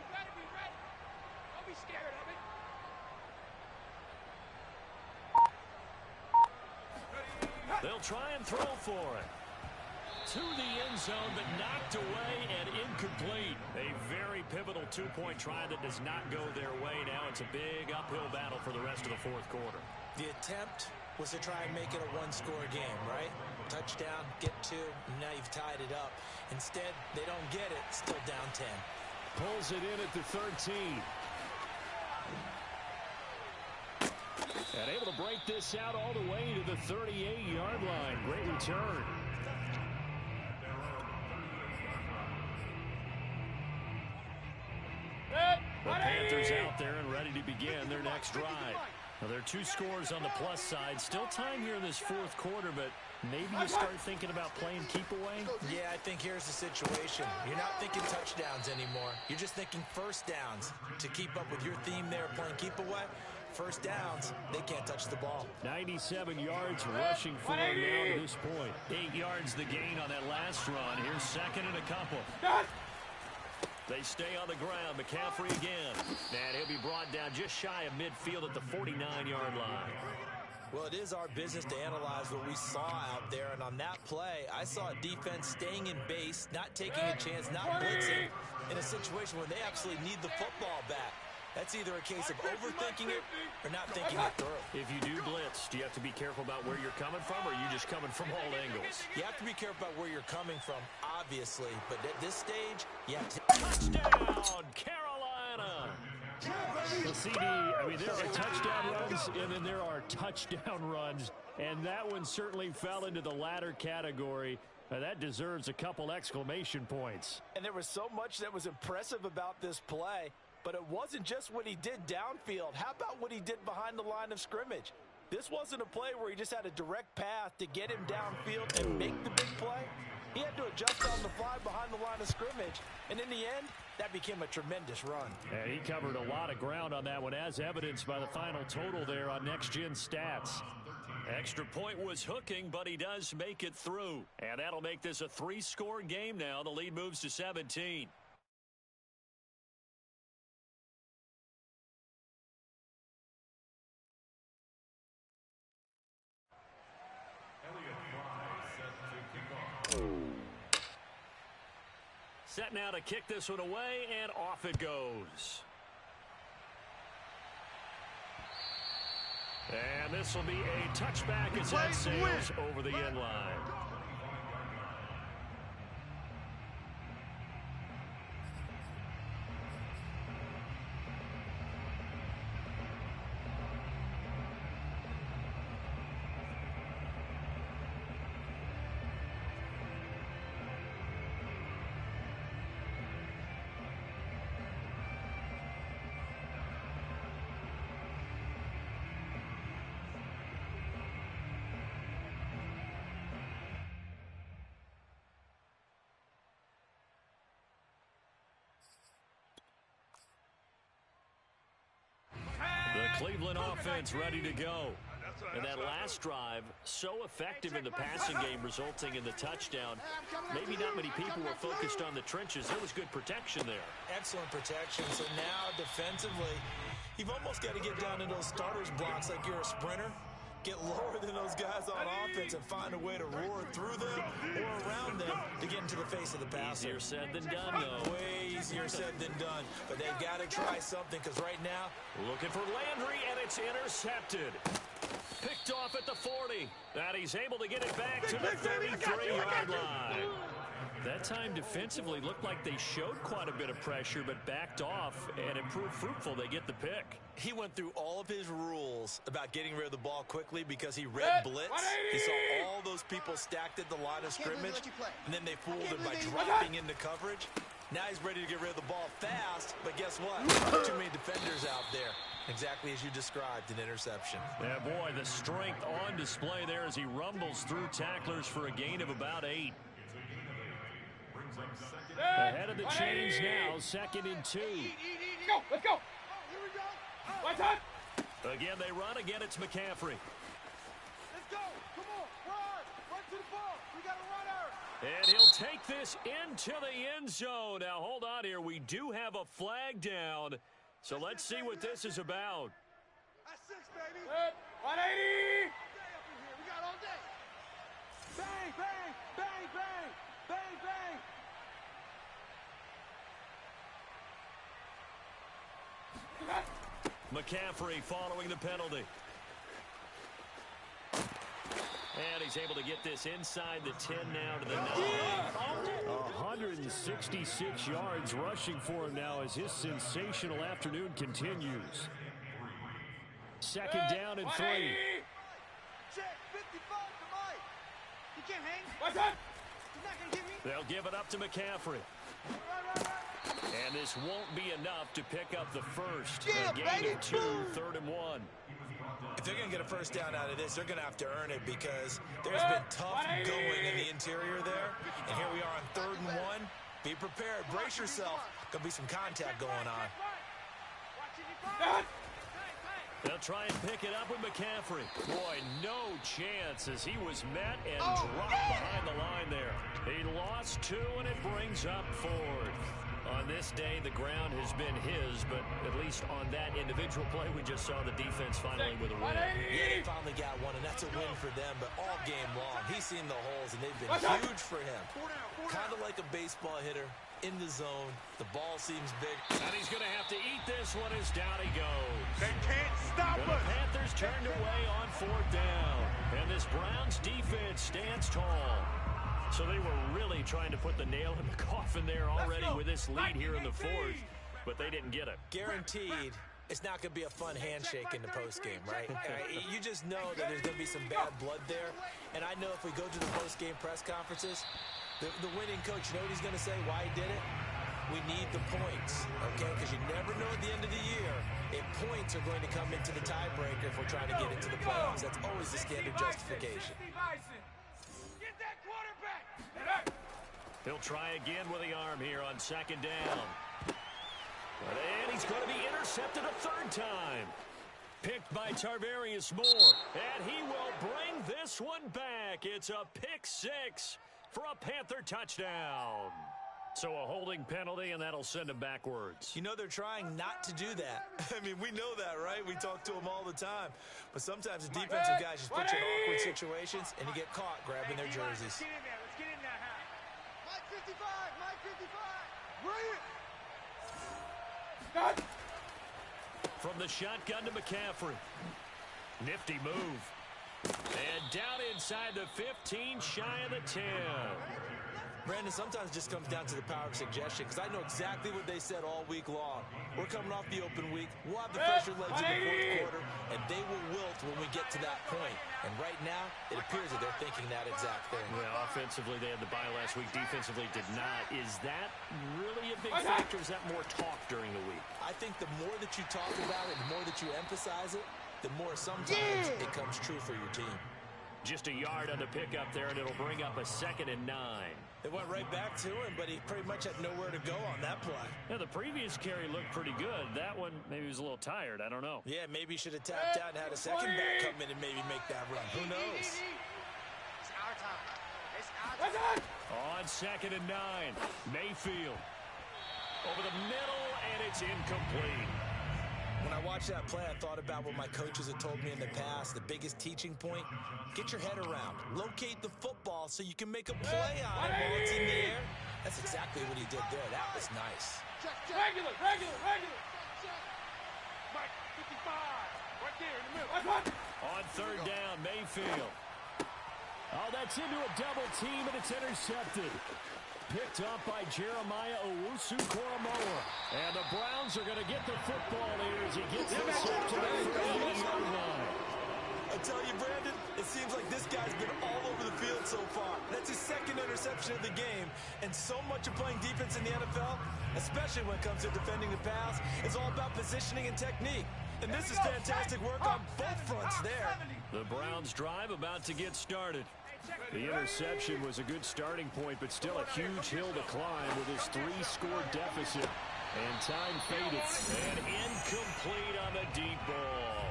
better be ready. Don't be scared of it. They'll try and throw for it. To the end zone, but knocked away and incomplete. A very pivotal 2-point try that does not go their way. Now it's a big uphill battle for the rest of the 4th quarter. The attempt was to try and make it a 1-score game, right? Touchdown, get 2, and now you've tied it up. Instead, they don't get it, still down 10. Pulls it in at the 13. And able to break this out all the way to the 38-yard line. Great return. The Panthers out there and ready to begin their next drive. Well, there are 2 scores on the plus side. Still time here in this fourth quarter, but maybe you start thinking about playing keep away? Yeah, I think here's the situation. You're not thinking touchdowns anymore. You're just thinking first downs. To keep up with your theme there playing keep away, first downs, they can't touch the ball. 97 yards rushing for him now to this point. 8 yards the gain on that last run. Here's second and a couple. They stay on the ground. McCaffrey again. And he'll be brought down just shy of midfield at the 49-yard line. Well, it is our business to analyze what we saw out there. And on that play, I saw a defense staying in base, not taking a chance, not blitzing, in a situation where they absolutely need the football back. That's either a case of overthinking it or not thinking it through. If you do blitz, do you have to be careful about where you're coming from, or are you just coming from all angles? You have to be careful about where you're coming from, obviously. But at this stage, you have to... Touchdown, Carolina! The CD, I mean, there are touchdown runs, and then there are touchdown runs. And that one certainly fell into the latter category. That deserves a couple exclamation points. And there was so much that was impressive about this play. But it wasn't just what he did downfield. How about what he did behind the line of scrimmage? This wasn't a play where he just had a direct path to get him downfield and make the big play. He had to adjust on the fly behind the line of scrimmage. And in the end, that became a tremendous run. And he covered a lot of ground on that one, as evidenced by the final total there on Next Gen Stats. Extra point was hooking, but he does make it through. And that'll make this a 3-score game now. The lead moves to 17. Set now to kick this one away, and off it goes. And this will be a touchback as that sails over the end line. The Cleveland offense ready to go. And that last drive, so effective in the passing game, resulting in the touchdown. Maybe not many people were focused on the trenches. There was good protection there. Excellent protection. So now, defensively, you've almost got to get down to those starters blocks like you're a sprinter. Get lower than those guys on offense and find a way to roar through them or around them to get into the face of the passer. Easier said than done, though. Way easier said than done. But they've got to try something, because right now, looking for Landry, and it's intercepted. Picked off at the 40. And he's able to get it back to the 33-yard line. That time defensively looked like they showed quite a bit of pressure, but backed off and improved fruitful. They get the pick. He went through all of his rules about getting rid of the ball quickly because he read blitz. He saw all those people stacked at the line of scrimmage, and then they fooled him by dropping into coverage. Now he's ready to get rid of the ball fast, but guess what? Too many defenders out there. Exactly as you described, an interception. Yeah, boy, the strength on display there as he rumbles through tacklers for a gain of about 8. Ahead of the chains now, 2nd and 2. Go, let's go. Here we go. One time. Again, they run. Again, it's McCaffrey. Let's go. Come on. Run to the ball. We got a runner. And he'll take this into the end zone. Now, hold on here. We do have a flag down. So let's see what this is about. That's 6, baby. 180. We got all day. Bang, bang, bang, bang, bang, bang. McCaffrey following the penalty. And he's able to get this inside the 10 now to the 9. 166 yards rushing for him now as his sensational afternoon continues. 2nd down and 3. Check, 55 to Mike. He can't hang. What's up? He's not going to get me. They'll give it up to McCaffrey. And this won't be enough to pick up the first. Yeah, A gain baby. of 2, 3rd and 1. If they're going to get a first down out of this, they're going to have to earn it because there's been tough going in the interior there. And here we are on 3rd and 1. Be prepared. Brace yourself. Going to be some contact going on. They'll try and pick it up with McCaffrey. Boy, no chance as he was met and dropped behind the line there. He lost 2, and it brings up 4th. On this day, the ground has been his, but at least on that individual play, we just saw the defense finally with a win. Yeah, they finally got one, and that's a win for them, but all game long, he's seen the holes, and they've been huge for him. Kind of like a baseball hitter in the zone. The ball seems big. And he's going to have to eat this one as down he goes. They can't stop And the us. Panthers turned away on 4th down. And this Browns defense stands tall. So they were really trying to put the nail in the coffin there already with this lead here in the 4th, but they didn't get it. Guaranteed, it's not going to be a fun handshake in the postgame, right? You just know that there's going to be some bad blood there. And I know if we go to the postgame press conferences, the winning coach, you know what he's going to say, why he did it? We need the points, okay? Because you never know at the end of the year if points are going to come into the tiebreaker if we're trying to get into the playoffs. That's always the standard justification. He'll try again with the arm here on 2nd down. And he's going to be intercepted a 3rd time. Picked by Tarvarius Moore. And he will bring this one back. It's a pick 6 for a Panther touchdown. So a holding penalty, and that'll send him backwards. You know they're trying not to do that. I mean, we know that, right? We talk to them all the time. But sometimes the defensive guys just put you in awkward situations, and you get caught grabbing their jerseys. Let's get in there. Let's get in there. Mike 55. Mike 55. Bring it. From the shotgun to McCaffrey. Nifty move. And down inside the 15, shy of the 10. Brandon, sometimes it just comes down to the power of suggestion, because I know exactly what they said all week long. We're coming off the open week. We'll have the pressure legs in the 4th quarter, and they will wilt when we get to that point. And right now, it appears that they're thinking that exact thing. Well, offensively, they had the bye last week. Defensively, did not. Is that really a big factor? Is that more talk during the week? I think the more that you talk about it, the more that you emphasize it, the more sometimes it comes true for your team. Just a yard on the pickup there, and it'll bring up a 2nd and 9. They went right back to him, but he pretty much had nowhere to go on that play. Now, the previous carry looked pretty good. That one, maybe he was a little tired. I don't know. Yeah, maybe he should have tapped out and had a second back come in and maybe make that run. Who knows? It's our time. It's our time. On 2nd and 9, Mayfield. Over the middle, and it's incomplete. When I watched that play, I thought about what my coaches had told me in the past. The biggest teaching point, get your head around. Locate the football so you can make a play on it while it's in the air. That's exactly what he did there. That was nice. Regular. Mike 55. Right there in the middle. On 3rd down, Mayfield. Oh, that's into a double team, and it's intercepted. Picked up by Jeremiah Owusu-Koramoah. And the Browns are going to get the football here as he gets this up to the 30-yard line. I tell you, Brandon, it seems like this guy's been all over the field so far. That's his 2nd interception of the game. And so much of playing defense in the NFL, especially when it comes to defending the pass, is all about positioning and technique. And this is fantastic work on both fronts there. The Browns drive about to get started. The interception was a good starting point, but still a huge hill to climb with his 3-score deficit. And time faded. And incomplete on the deep ball.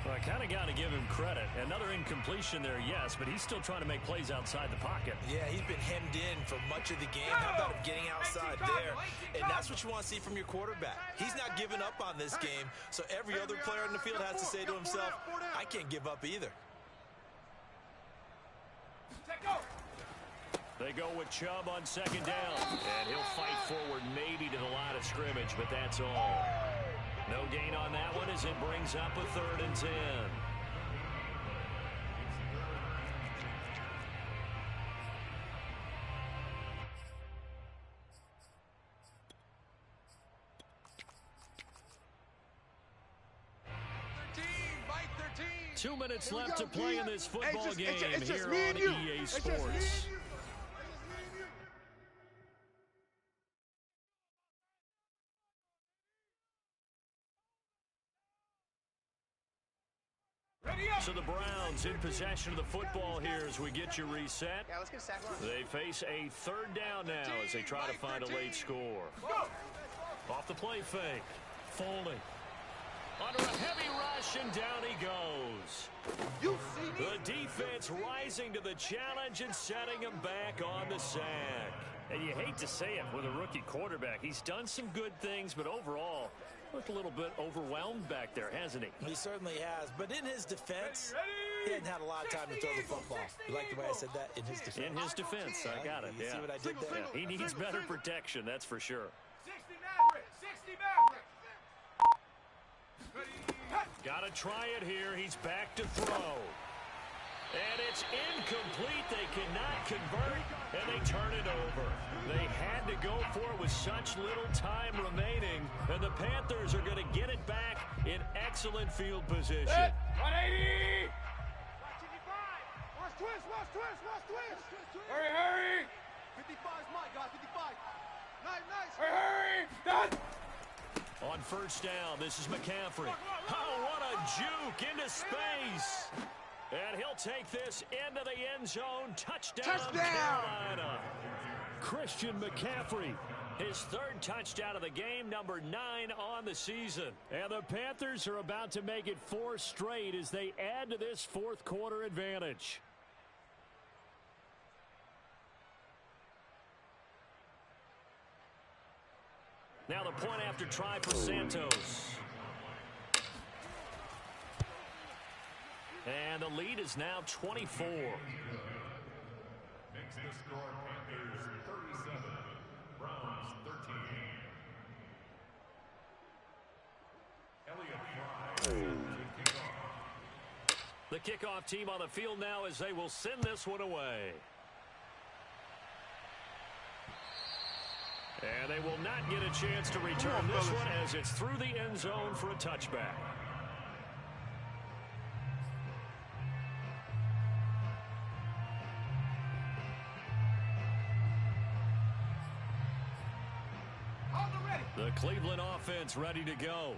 Well, I kind of got to give him credit. Another incompletion there, yes, but he's still trying to make plays outside the pocket. Yeah, he's been hemmed in for much of the game. How about him getting outside there? And that's what you want to see from your quarterback. He's not giving up on this game, so every other player in the field has to say to himself, I can't give up either. They go with Chubb on 2nd down. And he'll fight forward maybe to the line of scrimmage, but that's all. No gain on that one as it brings up a 3rd and 10. Mike 13. 2 minutes left to play in this football game It's just here me on and you. EA It's just me and Sports. you. So the Browns in possession of the football here as we get you reset. Yeah, let's get a sack line. They face a third down now as they try to find a late score. Off the play fake. Foley. Under a heavy rush, and down he goes. You see me? The defense rising to the challenge and setting him back on the sack. And you hate to say it with a rookie quarterback. He's done some good things, but overall, looked a little bit overwhelmed back there, hasn't he? He certainly has. But in his defense, he hadn't had a lot of time to throw the football. You like the way I said that? In his defense. In his defense, I got it. You see what I did there? Yeah, he needs better protection, that's for sure. 60 Maverick! 60 Maverick! Got to try it here. He's back to throw. And it's incomplete. They cannot convert, and they turn it over. They had to go for it with such little time remaining, and the Panthers are going to get it back in excellent field position. 180! Watch twist, watch twist, watch twist! Hurry, hurry! 55's mine, guys, 55. Nice. Hurry! Done! On first down, this is McCaffrey. Oh, what a juke into space. And he'll take this into the end zone. Touchdown, Carolina. Christian McCaffrey, his third touchdown of the game, number 9 on the season. And the Panthers are about to make it 4 straight as they add to this fourth quarter advantage. Now the point after try for Santos. And the lead is now 24. Makes the score Panthers 37, Browns 13. Elliott Fry to kick off. The kickoff team on the field now as they will send this one away. And they will not get a chance to return this one as it's through the end zone for a touchback. The Cleveland offense ready to go.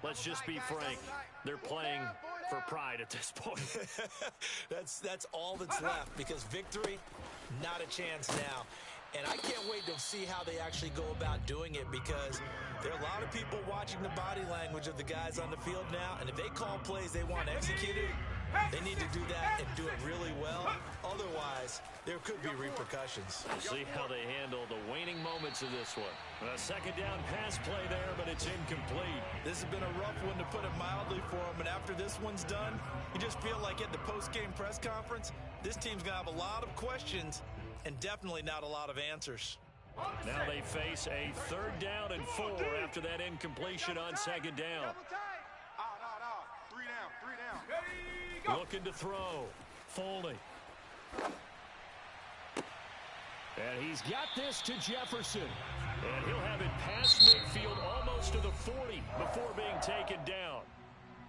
Let's just be frank. They're playing for pride at this point. That's all that's left because victory, not a chance now. And I can't wait to see how they actually go about doing it because there are a lot of people watching the body language of the guys on the field now. And if they call plays they want executed, they need to do that and do it really well. Otherwise, there could be repercussions. We'll see how they handle the waning moments of this one. A second down pass play there, but it's incomplete. This has been a rough one, to put it mildly, for them. And after this one's done, you just feel like at the post-game press conference, this team's going to have a lot of questions and definitely not a lot of answers. Now they face a third down and 4 after that incompletion on second down. 3 down. Looking to throw. Foley. And he's got this to Jefferson. And he'll have it past midfield almost to the 40 before being taken down.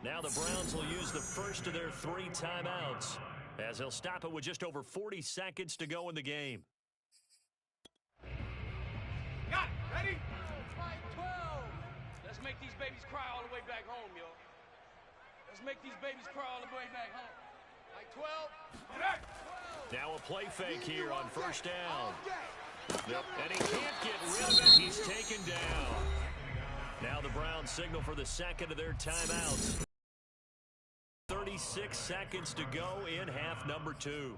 Now the Browns will use the first of their 3 timeouts as they'll stop it with just over 40 seconds to go in the game. Got it. Ready? Fight 12. Let's make these babies cry all the way back home, yo. Let's make these babies cry all the way back home. Like 12. Now a play fake here on first down. And he can't get rid of it. He's taken down. Now the Browns signal for the second of their timeouts. 36 seconds to go in half number 2.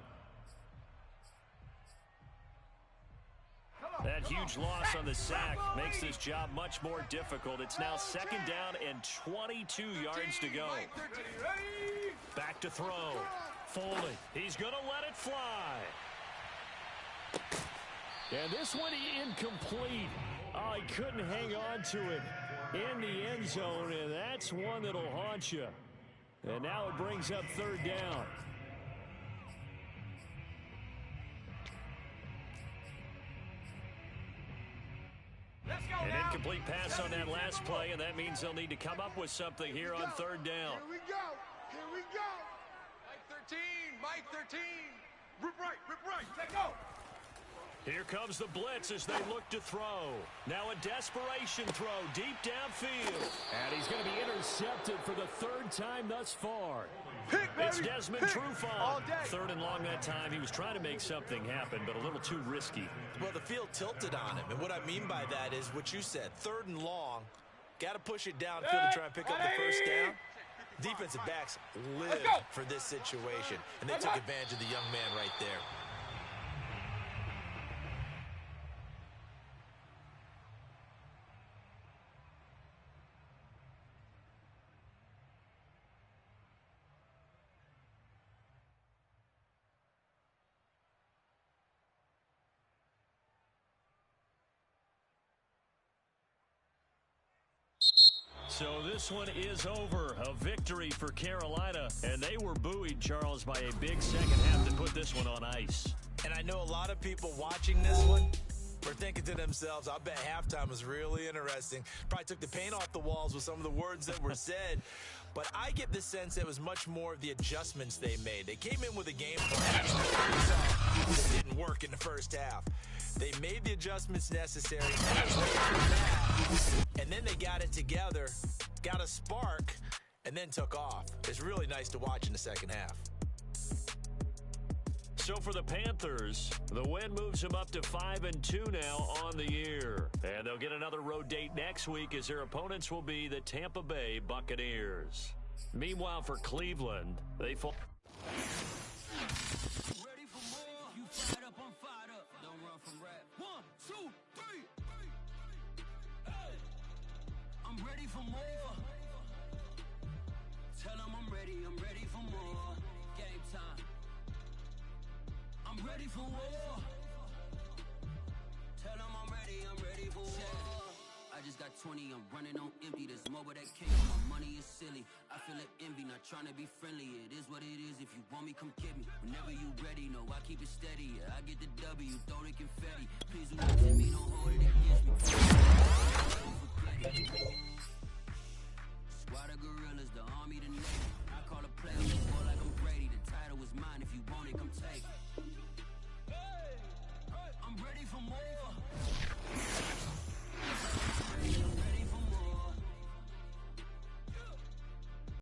That huge loss on the sack makes this job much more difficult. It's now second down and 22 yards to go. Back to throw. Foley. He's going to let it fly. And this one incomplete. Oh, he couldn't hang on to it in the end zone, and that's one that'll haunt you. And now it brings up third down. An incomplete pass on that last play, and that means they'll need to come up with something here on third down. Here we go. Here we go. Mike 13. Mike 13. Rip right. Rip right. Let go. Here comes the blitz as they look to throw. Now a desperation throw deep downfield. And he's going to be intercepted for the third time thus far. It's Desmond Trufant. Third and long that time. He was trying to make something happen, but a little too risky. Well, the field tilted on him. And what I mean by that is what you said. Third and long. Got to push it downfield to try and pick up the first down. Defensive backs live for this situation. And they took advantage of the young man right there. So this one is over. A victory for Carolina. And they were buoyed, Charles, by a big second half to put this one on ice. And I know a lot of people watching this one were thinking to themselves, I bet halftime was really interesting. Probably took the paint off the walls with some of the words that were said. But I get the sense it was much more of the adjustments they made. They came in with a game plan that didn't work in the first half. They made the adjustments necessary, and then they got it together, got a spark, and then took off. It's really nice to watch in the second half. So for the Panthers, the win moves them up to 5-2 now on the year. And they'll get another road date next week as their opponents will be the Tampa Bay Buccaneers. Meanwhile, for Cleveland, they fall. Ready for more? You fired up, I'm fired up. Don't run from rap. 1, 2, 3. Hey. I'm ready for more. Tell them I'm ready for more. Game time. I'm ready for war. Tell them I'm ready for war. I just got 20, I'm running on empty. There's more where that came from. My money is silly. I feel it envy, not trying to be friendly. It is what it is. If you want me, come get me. Whenever you ready, no, I keep it steady. Yeah, I get the W, throw the confetti. Please do not tell me, don't hold it against me.